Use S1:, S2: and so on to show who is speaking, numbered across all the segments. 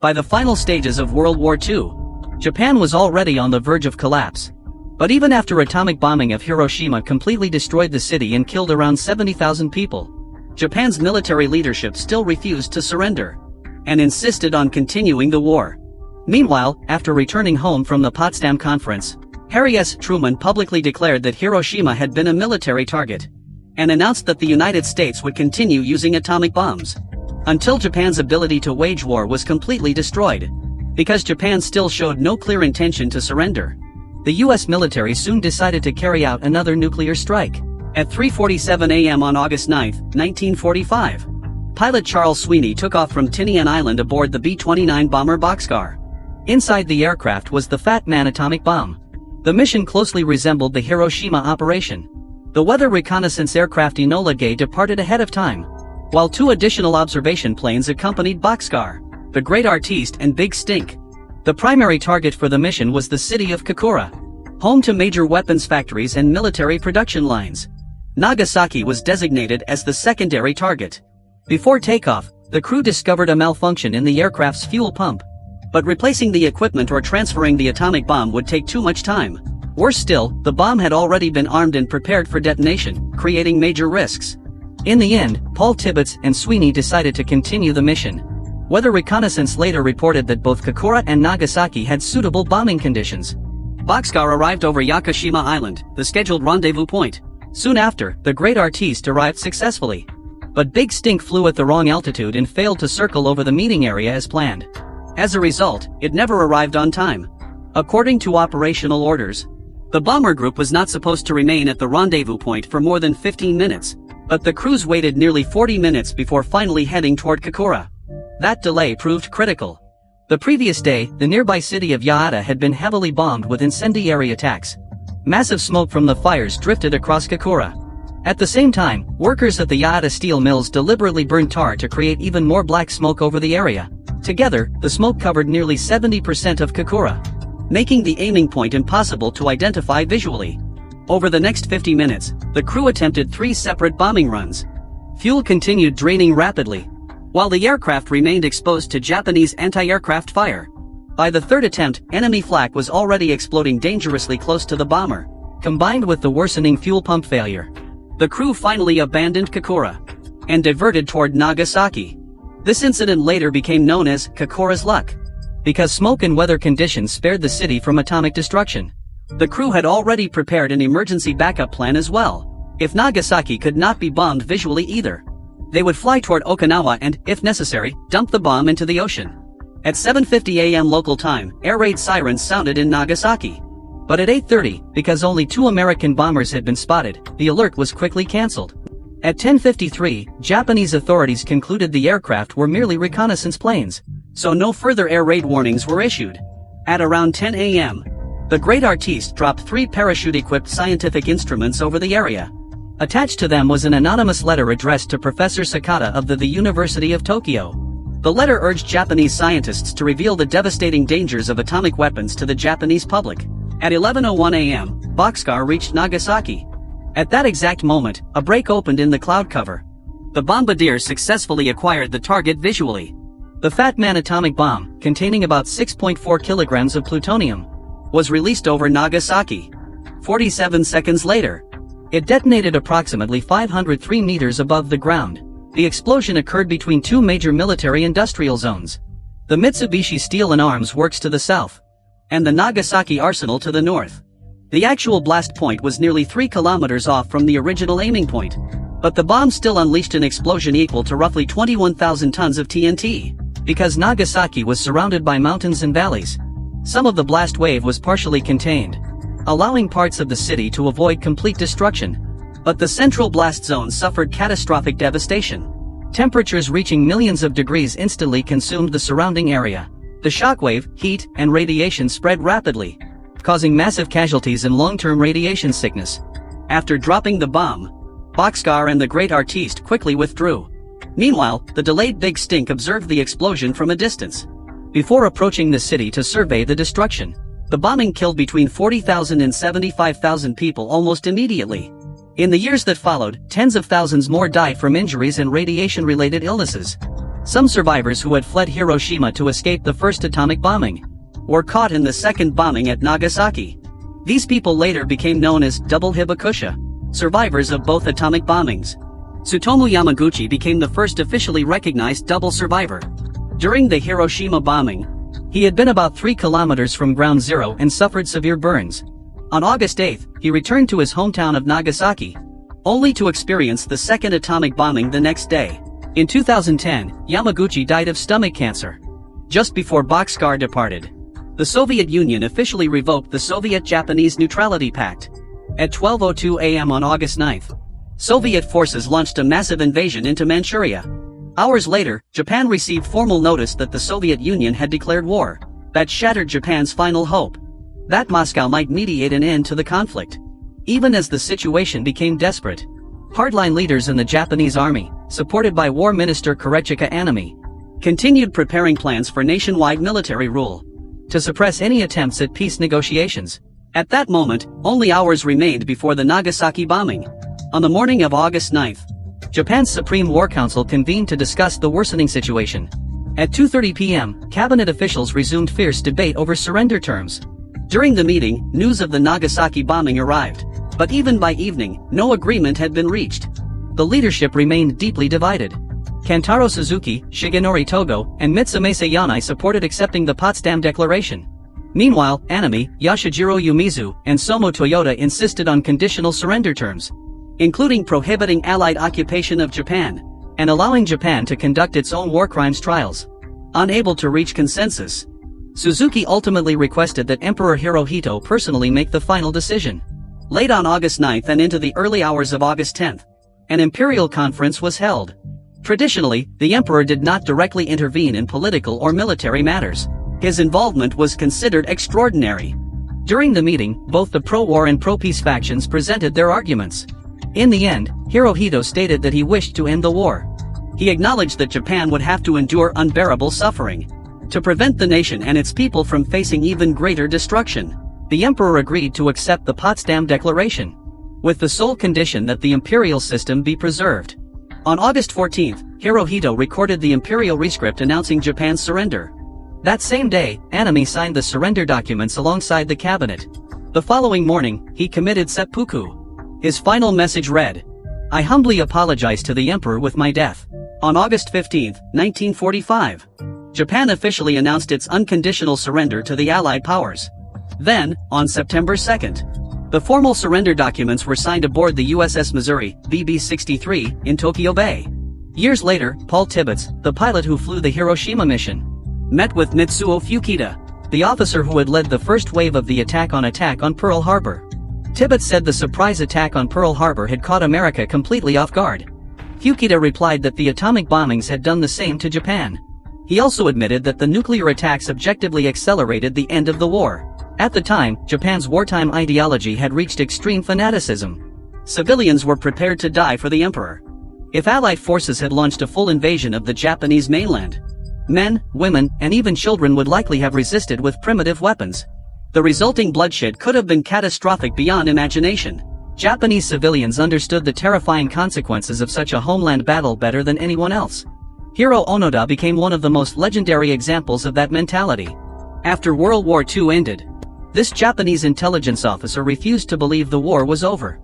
S1: By the final stages of World War II, Japan was already on the verge of collapse. But even after atomic bombing of Hiroshima completely destroyed the city and killed around 70,000 people, Japan's military leadership still refused to surrender and insisted on continuing the war. Meanwhile, after returning home from the Potsdam Conference, Harry S. Truman publicly declared that Hiroshima had been a military target and announced that the United States would continue using atomic bombs until Japan's ability to wage war was completely destroyed. Because Japan still showed no clear intention to surrender, the US military soon decided to carry out another nuclear strike. At 3:47 a.m. on August 9, 1945, pilot Charles Sweeney took off from Tinian Island aboard the B-29 bomber Bockscar. Inside the aircraft was the Fat Man atomic bomb. The mission closely resembled the Hiroshima operation. The weather reconnaissance aircraft Enola Gay departed ahead of time, while two additional observation planes accompanied Bockscar, the Great Artiste and Big Stink. The primary target for the mission was the city of Kokura, home to major weapons factories and military production lines. Nagasaki was designated as the secondary target. Before takeoff, the crew discovered a malfunction in the aircraft's fuel pump. But replacing the equipment or transferring the atomic bomb would take too much time. Worse still, the bomb had already been armed and prepared for detonation, creating major risks. In the end, Paul Tibbets and Sweeney decided to continue the mission. Weather reconnaissance later reported that both Kokura and Nagasaki had suitable bombing conditions. Bockscar arrived over Yakushima Island, the scheduled rendezvous point. Soon after, the Great Artiste arrived successfully. But Big Stink flew at the wrong altitude and failed to circle over the meeting area as planned. As a result, it never arrived on time. According to operational orders, the bomber group was not supposed to remain at the rendezvous point for more than 15 minutes, but the crews waited nearly 40 minutes before finally heading toward Kokura. That delay proved critical. The previous day, the nearby city of Yaata had been heavily bombed with incendiary attacks. Massive smoke from the fires drifted across Kokura. At the same time, workers at the Yaata steel mills deliberately burned tar to create even more black smoke over the area. Together, the smoke covered nearly 70% of Kokura, making the aiming point impossible to identify visually. Over the next 50 minutes, the crew attempted 3 separate bombing runs. Fuel continued draining rapidly, while the aircraft remained exposed to Japanese anti-aircraft fire. By the third attempt, enemy flak was already exploding dangerously close to the bomber. Combined with the worsening fuel pump failure, the crew finally abandoned Kokura and diverted toward Nagasaki. This incident later became known as Kokura's Luck, because smoke and weather conditions spared the city from atomic destruction. The crew had already prepared an emergency backup plan as well. If Nagasaki could not be bombed visually either, they would fly toward Okinawa and, if necessary, dump the bomb into the ocean. At 7:50 a.m. local time, air raid sirens sounded in Nagasaki. But at 8:30, because only 2 American bombers had been spotted, the alert was quickly cancelled. At 10:53, Japanese authorities concluded the aircraft were merely reconnaissance planes, so no further air raid warnings were issued. At around 10 a.m., the Great Artiste dropped 3 parachute-equipped scientific instruments over the area. Attached to them was an anonymous letter addressed to Professor Sakata of the University of Tokyo. The letter urged Japanese scientists to reveal the devastating dangers of atomic weapons to the Japanese public. At 11:01 a.m., Bockscar reached Nagasaki. At that exact moment, a break opened in the cloud cover. The bombardier successfully acquired the target visually. The Fat Man atomic bomb, containing about 6.4 kilograms of plutonium, was released over Nagasaki. 47 seconds later, it detonated approximately 503 meters above the ground. The explosion occurred between 2 major military-industrial zones. The Mitsubishi Steel and Arms Works to the south, and the Nagasaki Arsenal to the north. The actual blast point was nearly 3 kilometers off from the original aiming point, but the bomb still unleashed an explosion equal to roughly 21,000 tons of TNT. Because Nagasaki was surrounded by mountains and valleys, some of the blast wave was partially contained, allowing parts of the city to avoid complete destruction. But the central blast zone suffered catastrophic devastation. Temperatures reaching millions of degrees instantly consumed the surrounding area. The shockwave, heat, and radiation spread rapidly, causing massive casualties and long-term radiation sickness. After dropping the bomb, Bockscar and the Great Artiste quickly withdrew. Meanwhile, the delayed Big Stink observed the explosion from a distance. Before approaching the city to survey the destruction, the bombing killed between 40,000 and 75,000 people almost immediately. In the years that followed, tens of thousands more died from injuries and radiation-related illnesses. Some survivors who had fled Hiroshima to escape the first atomic bombing were caught in the second bombing at Nagasaki. These people later became known as double hibakusha, survivors of both atomic bombings. Tsutomu Yamaguchi became the first officially recognized double survivor. During the Hiroshima bombing, he had been about 3 kilometers from ground zero and suffered severe burns. On August 8, he returned to his hometown of Nagasaki, only to experience the second atomic bombing the next day. In 2010, Yamaguchi died of stomach cancer. Just before Boxcar departed, the Soviet Union officially revoked the Soviet-Japanese Neutrality Pact. At 12:02 a.m. on August 9, Soviet forces launched a massive invasion into Manchuria. Hours later, Japan received formal notice that the Soviet Union had declared war. That shattered Japan's final hope that Moscow might mediate an end to the conflict. Even as the situation became desperate, hardline leaders in the Japanese army, supported by War Minister Korechika Anami, continued preparing plans for nationwide military rule to suppress any attempts at peace negotiations. At that moment, only hours remained before the Nagasaki bombing. On the morning of August 9, Japan's Supreme War Council convened to discuss the worsening situation. At 2:30 p.m., cabinet officials resumed fierce debate over surrender terms. During the meeting, news of the Nagasaki bombing arrived. But even by evening, no agreement had been reached. The leadership remained deeply divided. Kantaro Suzuki, Shigenori Togo, and Mitsumasa Yanai supported accepting the Potsdam Declaration. Meanwhile, Anami, Yoshijiro Umezu, and Somo Toyota insisted on conditional surrender terms, including prohibiting Allied occupation of Japan and allowing Japan to conduct its own war crimes trials. Unable to reach consensus, Suzuki ultimately requested that Emperor Hirohito personally make the final decision. Late on August 9 and into the early hours of August 10, an imperial conference was held. Traditionally, the emperor did not directly intervene in political or military matters. His involvement was considered extraordinary. During the meeting, both the pro-war and pro-peace factions presented their arguments. In the end, Hirohito stated that he wished to end the war. He acknowledged that Japan would have to endure unbearable suffering to prevent the nation and its people from facing even greater destruction. The emperor agreed to accept the Potsdam Declaration, with the sole condition that the imperial system be preserved. On August 14, Hirohito recorded the imperial rescript announcing Japan's surrender. That same day, Anami signed the surrender documents alongside the cabinet. The following morning, he committed seppuku. His final message read, "I humbly apologize to the emperor with my death." On August 15, 1945, Japan officially announced its unconditional surrender to the Allied powers. Then, on September 2, the formal surrender documents were signed aboard the USS Missouri, BB-63, in Tokyo Bay. Years later, Paul Tibbets, the pilot who flew the Hiroshima mission, met with Mitsuo Fuchida, the officer who had led the first wave of the attack on Pearl Harbor. Tibbets said the surprise attack on Pearl Harbor had caught America completely off guard. Fuchida replied that the atomic bombings had done the same to Japan. He also admitted that the nuclear attacks objectively accelerated the end of the war. At the time, Japan's wartime ideology had reached extreme fanaticism. Civilians were prepared to die for the emperor. If Allied forces had launched a full invasion of the Japanese mainland, men, women, and even children would likely have resisted with primitive weapons. The resulting bloodshed could have been catastrophic beyond imagination. Japanese civilians understood the terrifying consequences of such a homeland battle better than anyone else. Hiro Onoda became one of the most legendary examples of that mentality. After World War II ended, this Japanese intelligence officer refused to believe the war was over,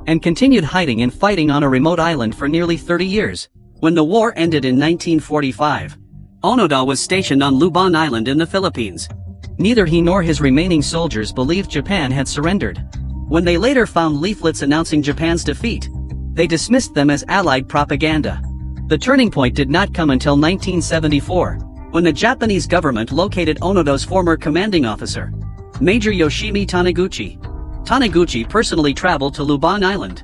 S1: and continued hiding and fighting on a remote island for nearly 30 years. When the war ended in 1945, Onoda was stationed on Lubon Island in the Philippines. Neither he nor his remaining soldiers believed Japan had surrendered. When they later found leaflets announcing Japan's defeat, they dismissed them as Allied propaganda. The turning point did not come until 1974, when the Japanese government located Onoda's former commanding officer, Major Yoshimi Taniguchi. Taniguchi personally traveled to Lubon Island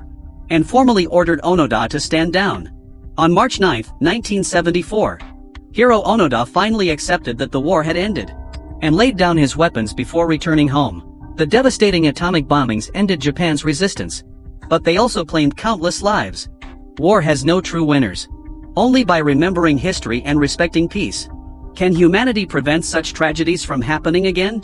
S1: and formally ordered Onoda to stand down. On March 9, 1974, Hiro Onoda finally accepted that the war had ended and laid down his weapons before returning home. The devastating atomic bombings ended Japan's resistance, but they also claimed countless lives. War has no true winners. Only by remembering history and respecting peace can humanity prevent such tragedies from happening again.